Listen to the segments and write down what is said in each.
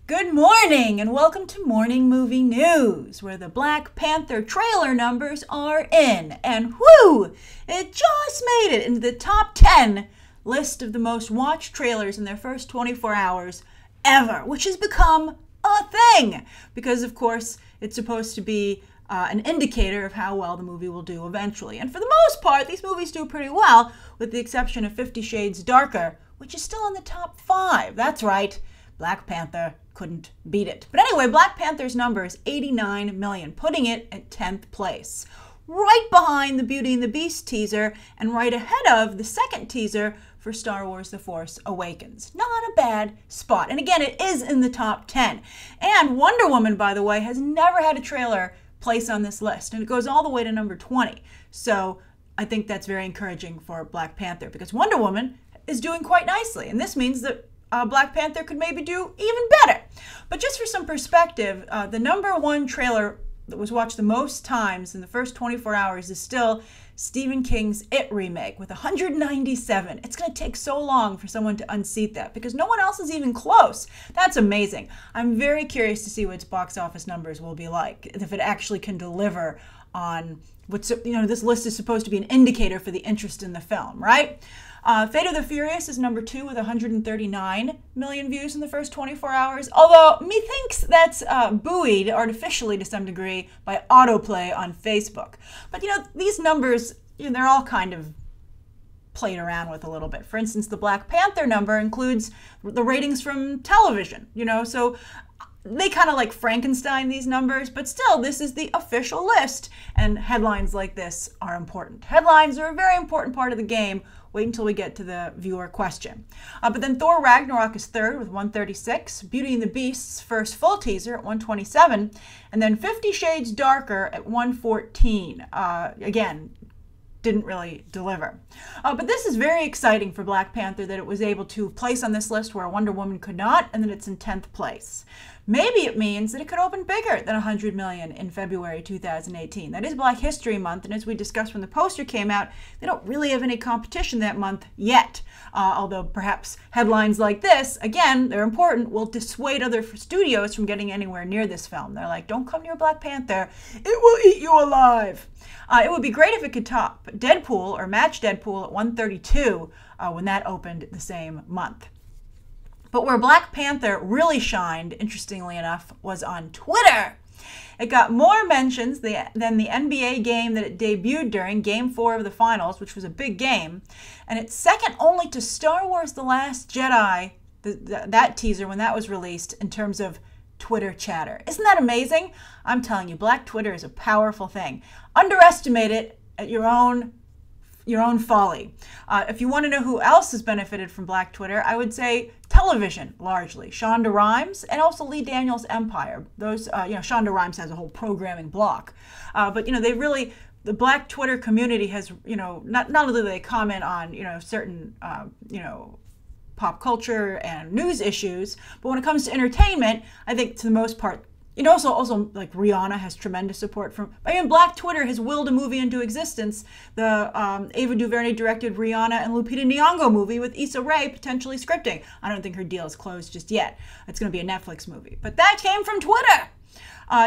Good morning and welcome to Morning Movie News, where the Black Panther trailer numbers are in. And whoo! It just made it into the top 10 list of the most watched trailers in their first 24 hours ever, which has become a thing because, of course, it's supposed to be an indicator of how well the movie will do eventually. And for the most part, these movies do pretty well, with the exception of 50 Shades Darker, which is still in the top 5. That's right, Black Panther couldn't beat it. But anyway, Black Panther's number is 89 million, putting it at 10th place, right behind the Beauty and the Beast teaser and right ahead of the second teaser for Star Wars The Force Awakens. Not a bad spot. And again, it is in the top 10. And Wonder Woman, by the way, has never had a trailer place on this list, and it goes all the way to number 20. So I think that's very encouraging for Black Panther because Wonder Woman is doing quite nicely, and this means that Black Panther could maybe do even better. But just for some perspective, the number one trailer that was watched the most times in the first 24 hours is still Stephen King's It remake with 197. It's going to take so long for someone to unseat that because no one else is even close. That's amazing. I'm very curious to see what its box office numbers will be like, if it actually can deliver on what's, this list is supposed to be an indicator for the interest in the film, right? Fate of the Furious is number 2 with 139 million views in the first 24 hours, although methinks that's buoyed artificially to some degree by autoplay on Facebook. But these numbers, they're all kind of played around with a little bit. For instance, the Black Panther number includes the ratings from television, so they kind of like Frankenstein these numbers, but still, this is the official list, and headlines like this are important. Headlines are a very important part of the game. Wait until we get to the viewer question. But then Thor Ragnarok is third with 136, Beauty and the Beast's first full teaser at 127, and then 50 Shades Darker at 114. Again, didn't really deliver. But this is very exciting for Black Panther that it was able to place on this list where Wonder Woman could not, and that it's in 10th place. Maybe it means that it could open bigger than 100 million in February 2018. That is Black History Month, and as we discussed when the poster came out, they don't really have any competition that month yet. Although perhaps headlines like this, again, they're important, will dissuade other studios from getting anywhere near this film. They're like, don't come near Black Panther, it will eat you alive. It would be great if it could top Deadpool or match Deadpool at 132 when that opened the same month. But where Black Panther really shined, interestingly enough, was on Twitter. It got more mentions than the NBA game that it debuted during, Game 4 of the Finals, which was a big game. And it's second only to Star Wars The Last Jedi, that teaser when that was released, in terms of Twitter chatter. Isn't that amazing? I'm telling you, Black Twitter is a powerful thing. Underestimate it at your own folly. If you want to know who else has benefited from Black Twitter, I would say television, largely. Shonda Rhimes and also Lee Daniels' Empire. Those, Shonda Rhimes has a whole programming block. But, they really, the Black Twitter community has, not only do they comment on, certain, pop culture and news issues, but when it comes to entertainment, I think to the most part, also like Rihanna has tremendous support from. Black Twitter has willed a movie into existence. The Ava DuVernay directed Rihanna and Lupita Nyong'o movie with Issa Rae potentially scripting. I don't think her deal is closed just yet. It's going to be a Netflix movie, but that came from Twitter.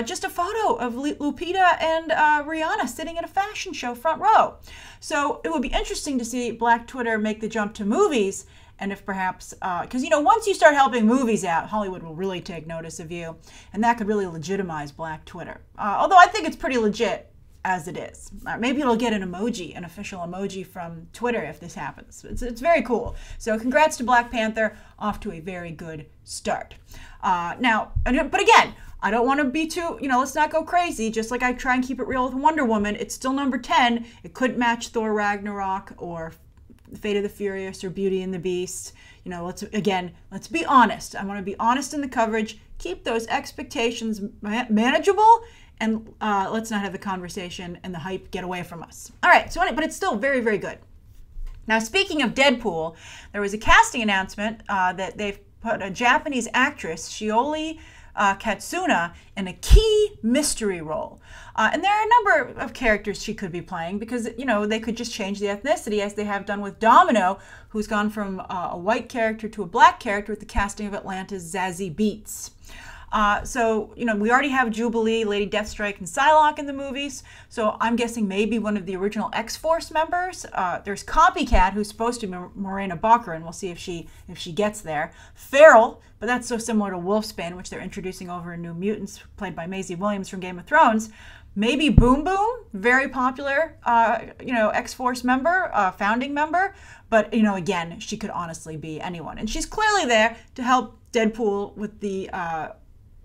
Just a photo of Lupita and Rihanna sitting at a fashion show front row. So it would be interesting to see Black Twitter make the jump to movies. And if perhaps, because, once you start helping movies out, Hollywood will really take notice of you. And that could really legitimize Black Twitter. Although I think it's pretty legit as it is. Maybe it'll get an emoji, an official emoji from Twitter if this happens. It's very cool. So congrats to Black Panther, off to a very good start. But again, I don't want to be too, let's not go crazy. Just like I try and keep it real with Wonder Woman, it's still number 10. It couldn't match Thor Ragnarok or Fate of the Furious or Beauty and the Beast. Let's be honest. I want to be honest in the coverage. Keep those expectations manageable, and let's not have the conversation and the hype get away from us. All right, but it's still very, very good. Now, speaking of Deadpool, there was a casting announcement that they've put a Japanese actress, Shioli Kutsuna in a key mystery role. And there are a number of characters she could be playing because, they could just change the ethnicity as they have done with Domino, who's gone from a white character to a black character with the casting of Atlanta's Zazie Beetz. We already have Jubilee, Lady Deathstrike, and Psylocke in the movies, so I'm guessing maybe one of the original X-Force members. There's Copycat, who's supposed to be Morena Baccarin. We'll see if she gets there. Feral, but that's so similar to Wolfsbane, which they're introducing over in New Mutants, played by Maisie Williams from Game of Thrones. Maybe Boom Boom, very popular, X-Force member, founding member. But, again, she could honestly be anyone. And she's clearly there to help Deadpool with the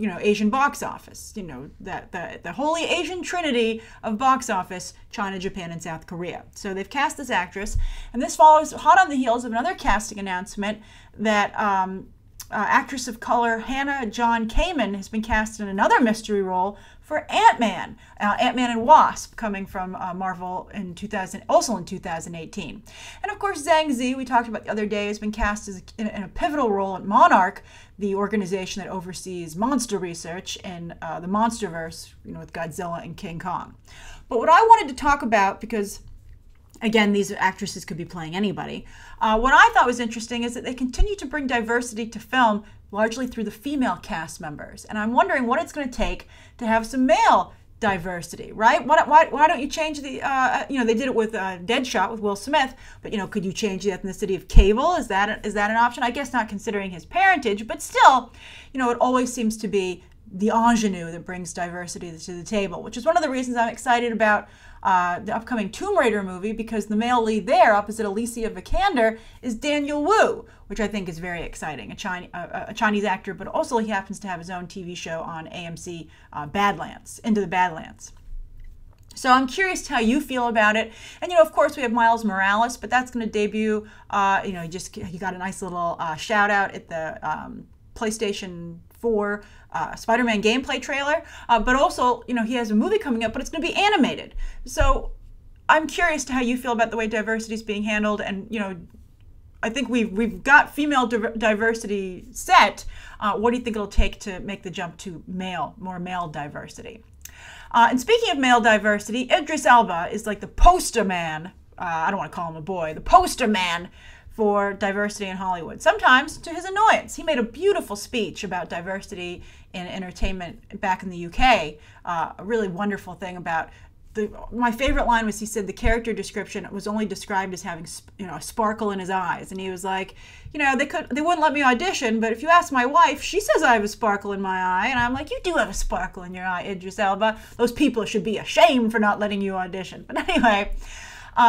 Asian box office, the holy Asian trinity of box office, China, Japan, and South Korea. So they've cast this actress, and this follows hot on the heels of another casting announcement that actress of color Hannah John Kamen has been cast in another mystery role for Ant-Man, Ant-Man and Wasp, coming from Marvel also in 2018. And of course, Zhang Zi, we talked about the other day, has been cast in a pivotal role at Monarch, the organization that oversees monster research in the Monsterverse, with Godzilla and King Kong. But what I wanted to talk about, because again, these actresses could be playing anybody. What I thought was interesting is that they continue to bring diversity to film largely through the female cast members. And I'm wondering what it's going to take to have some male diversity, right? Why don't you change the, they did it with Deadshot with Will Smith, but, could you change the ethnicity of Cable? Is that an option? I guess not considering his parentage, but still, it always seems to be the ingenue that brings diversity to the table, which is one of the reasons I'm excited about the upcoming Tomb Raider movie, because the male lead there, opposite Alicia Vikander, is Daniel Wu, which I think is very exciting, a Chinese actor, but also he happens to have his own TV show on AMC, Badlands, Into the Badlands. So I'm curious how you feel about it. And, of course, we have Miles Morales, but that's going to debut. He got a nice little shout out at the PlayStation 4 Spider-Man gameplay trailer, but also, he has a movie coming up, but it's going to be animated. So I'm curious to how you feel about the way diversity is being handled, and I think we've got female diversity set. What do you think it'll take to make the jump to more male diversity? And speaking of male diversity, Idris Elba is like the poster man. I don't want to call him a boy, the poster man for diversity in Hollywood, sometimes to his annoyance. He made a beautiful speech about diversity in entertainment back in the UK. A really wonderful thing about my favorite line was, he said the character description was only described as having a sparkle in his eyes, and he was like, they wouldn't let me audition, but if you ask my wife, she says I have a sparkle in my eye. And I'm like, you do have a sparkle in your eye, Idris Elba. Those people should be ashamed for not letting you audition. But anyway,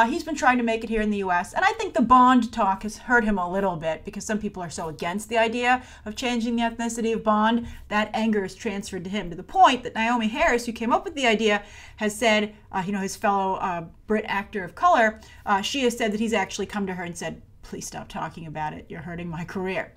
he's been trying to make it here in the U.S., and I think the Bond talk has hurt him a little bit, because some people are so against the idea of changing the ethnicity of Bond. That anger is transferred to him, to the point that Naomi Harris, who came up with the idea, has said, his fellow Brit actor of color, she has said that he's actually come to her and said, please stop talking about it. You're hurting my career.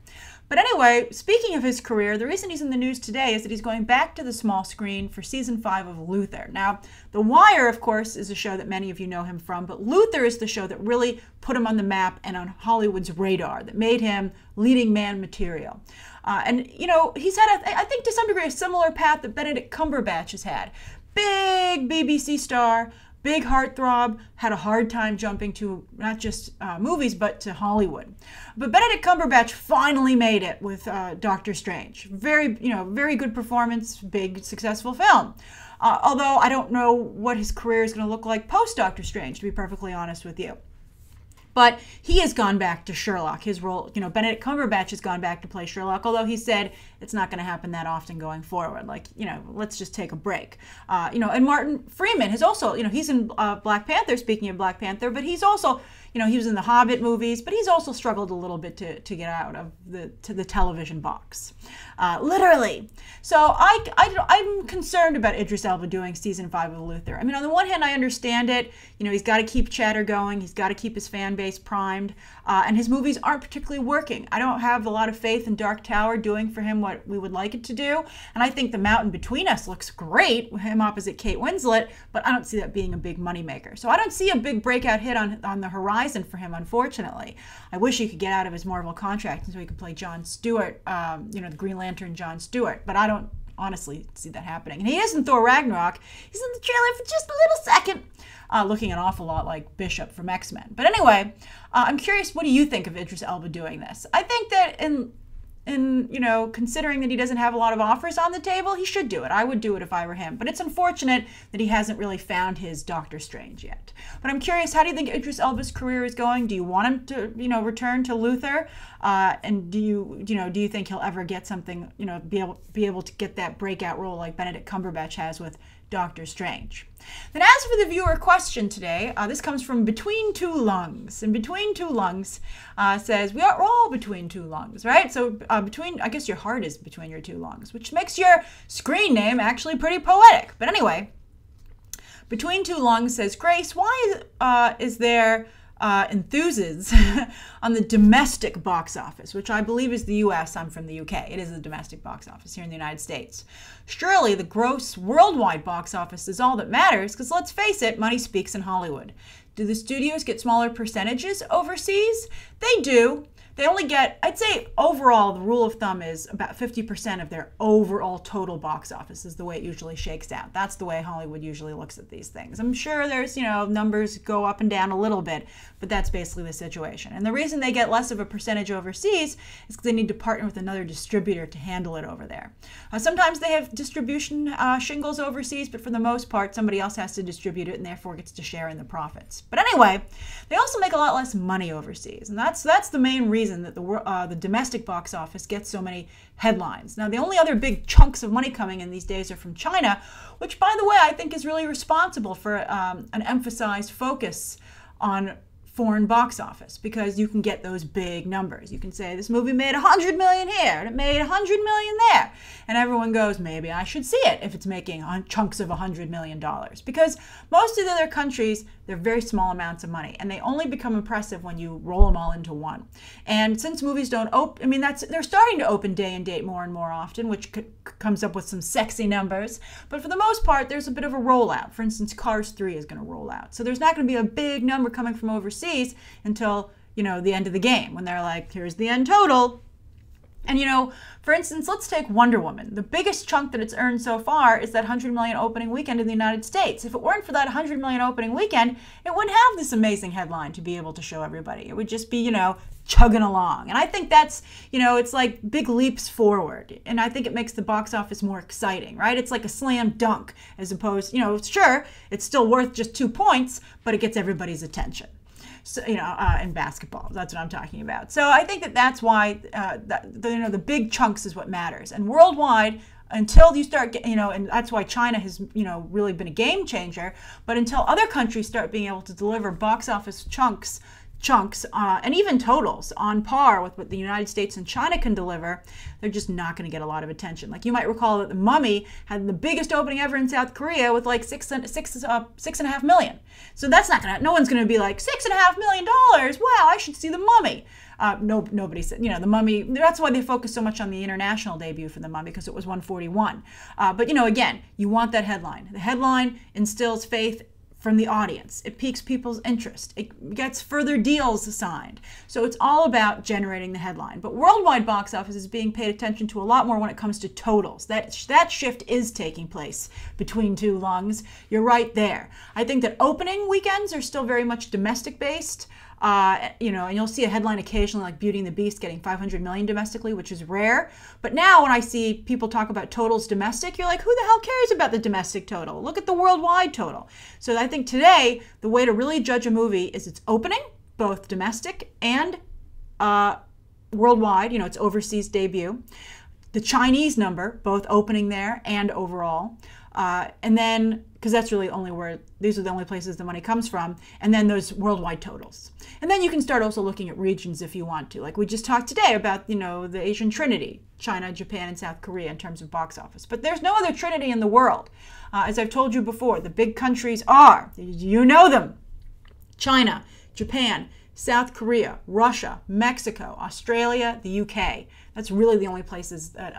But anyway, speaking of his career, the reason he's in the news today is that he's going back to the small screen for season 5 of Luther. Now, The Wire, of course, is a show that many of you know him from, but Luther is the show that really put him on the map and on Hollywood's radar, that made him leading man material. He's had, I think to some degree, a similar path that Benedict Cumberbatch has had. Big BBC star, big heartthrob, had a hard time jumping to not just movies, but to Hollywood. But Benedict Cumberbatch finally made it with Doctor Strange. Very good performance, big, successful film. Although I don't know what his career is going to look like post-Doctor Strange, to be perfectly honest with you. But he has gone back to Sherlock. His role, Benedict Cumberbatch has gone back to play Sherlock, although he said it's not going to happen that often going forward. Let's just take a break. And Martin Freeman has also, he's in Black Panther, speaking of Black Panther, but he's also, he was in the Hobbit movies, but he's also struggled a little bit to get out of the television box. Literally. So I'm concerned about Idris Elba doing season 5 of Luther. I mean, on the one hand, I understand it. He's got to keep chatter going. He's got to keep his fan base base primed, and his movies aren't particularly working. I don't have a lot of faith in Dark Tower doing for him what we would like it to do, and I think The Mountain Between Us looks great with him opposite Kate Winslet, but I don't see that being a big moneymaker. So I don't see a big breakout hit on the horizon for him, unfortunately. I wish he could get out of his Marvel contract so he could play Jon Stewart, the Green Lantern Jon Stewart, but I don't honestly see that happening. And he is in Thor Ragnarok. He's in the trailer for just a little second, looking an awful lot like Bishop from X-Men. But anyway, I'm curious, what do you think of Idris Elba doing this? I think that in considering that he doesn't have a lot of offers on the table, he should do it. I would do it if I were him. But it's unfortunate that he hasn't really found his Doctor Strange yet. But I'm curious, how do you think Idris Elba's career is going? Do you want him to, return to Luthor? And do you think he'll ever get something, be able to get that breakout role like Benedict Cumberbatch has with Doctor Strange? Then as for the viewer question today, this comes from Between Two Lungs. And Between Two Lungs says, we're all between two lungs, right? So I guess your heart is between your two lungs, which makes your screen name actually pretty poetic. But anyway, Between Two Lungs says, Grace, why is there enthuses on the domestic box office, which I believe is the US. I'm from the UK. It is the domestic box office here in the United States. Surely the gross worldwide box office is all that matters, because let's face it, money speaks in Hollywood. Do the studios get smaller percentages overseas? They do. They only get, I'd say overall, the rule of thumb is about 50% of their overall total box office is the way it usually shakes out. That's the way Hollywood usually looks at these things. I'm sure there's, numbers go up and down a little bit, but that's basically the situation. And the reason they get less of a percentage overseas is because they need to partner with another distributor to handle it over there. Sometimes they have distribution shingles overseas, but for the most part, somebody else has to distribute it and therefore gets to share in the profits. But anyway, they also make a lot less money overseas, and that's the main reason that the domestic box office gets so many headlines. Now, the only other big chunks of money coming in these days are from China, which, by the way, I think is really responsible for an emphasized focus on foreign box office, because you can get those big numbers. You can say this movie made 100 million here and it made 100 million there, and everyone goes, maybe I should see it if it's making chunks of $100 million, because most of the other countries, they're very small amounts of money, and they only become impressive when you roll them all into one. And since movies don't open, they're starting to open day and date more and more often, which comes up with some sexy numbers, but for the most part, there's a bit of a rollout. For instance, Cars 3 is going to roll out, so there's not going to be a big number coming from overseas until, the end of the game, when they're like, here's the end total. And, for instance, let's take Wonder Woman. The biggest chunk that it's earned so far is that 100 million opening weekend in the United States. If it weren't for that 100 million opening weekend, it wouldn't have this amazing headline to be able to show everybody. It would just be, chugging along. And I think that's, it's like big leaps forward. And I think it makes the box office more exciting, right? It's like a slam dunk, as opposed, sure, it's still worth just 2 points, but it gets everybody's attention. So, in basketball, that's what I'm talking about. So I think that's why, the big chunks is what matters. And worldwide, until you start, and that's why China has, really been a game changer. But until other countries start being able to deliver box office chunks, and even totals on par with what the United States and China can deliver, they're just not going to get a lot of attention. Like, you might recall that The Mummy had the biggest opening ever in South Korea with like 6.5 million. So that's not no one's going to be like, $6.5 million. Wow, I should see The Mummy. Nobody said, The Mummy, that's why they focus so much on the international debut for The Mummy, because it was 141. But, again, you want that headline. The headline instills faith from the audience. It piques people's interest. It gets further deals signed. So it's all about generating the headline. But worldwide box office is being paid attention to a lot more when it comes to totals. That shift is taking place Between Two Lungs. You're right there. I think that opening weekends are still very much domestic based. And you'll see a headline occasionally like Beauty and the Beast getting 500 million domestically, which is rare. But now when I see people talk about totals domestic, you're like, who the hell cares about the domestic total? Look at the worldwide total. So I think today, the way to really judge a movie is its opening, both domestic and worldwide, its overseas debut. The Chinese number, both opening there and overall. And then, because that's really only where, these are the only places the money comes from, and then those worldwide totals. And then you can start also looking at regions if you want to. Like we just talked today about, the Asian Trinity, China, Japan, and South Korea in terms of box office. But there's no other Trinity in the world. As I've told you before, the big countries are, you know them, China, Japan, South Korea, Russia, Mexico, Australia, the UK. That's really the only places that,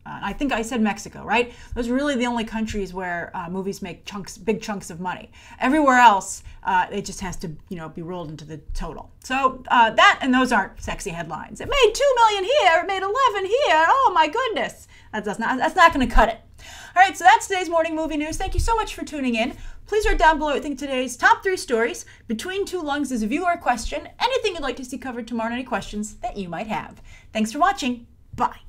I think I said Mexico, right? Those are really the only countries where movies make big chunks of money. Everywhere else, it just has to, be rolled into the total. So and those aren't sexy headlines. It made 2 million here, it made 11 here. Oh my goodness. That's not going to cut it. All right, so that's today's morning movie news. Thank you so much for tuning in. Please write down below what you think today's top 3 stories. Between Two Lungs is a viewer question. Anything you'd like to see covered tomorrow, any questions that you might have. Thanks for watching. Bye.